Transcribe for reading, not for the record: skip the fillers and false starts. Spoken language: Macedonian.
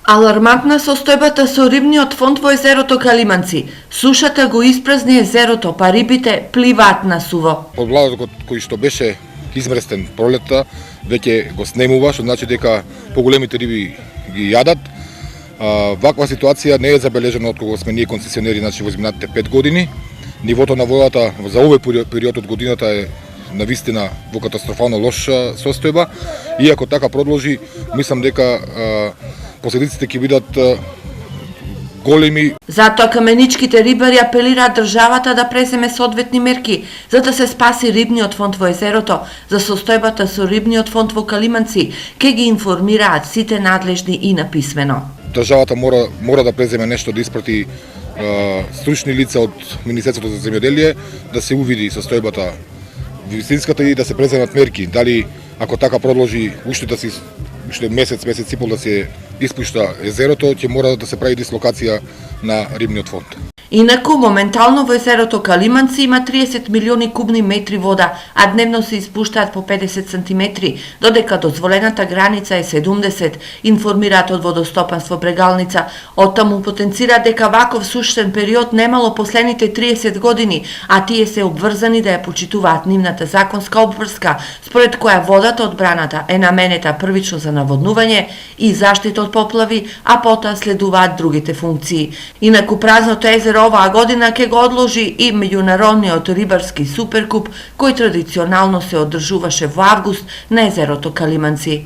Алармантна состојбата со рибниот фонд во езерото Калиманци. Сушата го испразни езерото, па рибите пливаат на суво. Од владот кој што беше измрестен пролетта, веќе го снемува, што значи дека поголемите риби ги јадат. Ваква ситуација не е забележена од кога сме ние концесионери, значи во изминатите 5 години. Нивото на водата за овој период од годината е навистина во катастрофално лоша состојба. И ако така продолжи, мислам дека последиците ќе бидат големи. Затоа каменичките рибари апелираат државата да преземе соодветни мерки за да се спаси рибниот фонд во езерото. За состојбата со рибниот фонд во Калиманци ќе ги информираат сите надлежни и написмено. Државата мора да преземе нешто, да испрати стручни лица од Министерството за земјоделие да се увиди состојбата вистинската и да се преземат мерки. Дали ако така продолжи уште месец и пол да се испушта езерото, ќе мора да се прави дислокација на рибниот фонд. Инаку, моментално во езерото Калиманци има 30 милиони кубни метри вода, а дневно се испуштаат по 50 сантиметри, додека дозволената граница е 70, информираат од Водостопанство Брегалница. Оттаму потенцира дека ваков суштен период немало последните 30 години, а тие се обврзани да ја почитуваат нивната законска обврска, според која водата од браната е наменета првично за наводнување и заштита од поплави, а потоа следуваат другите функции. Инаку празното езеро оваа година ќе го одложи и меѓународниот рибарски суперкуп кој традиционално се одржуваше во август на езерото Калиманци.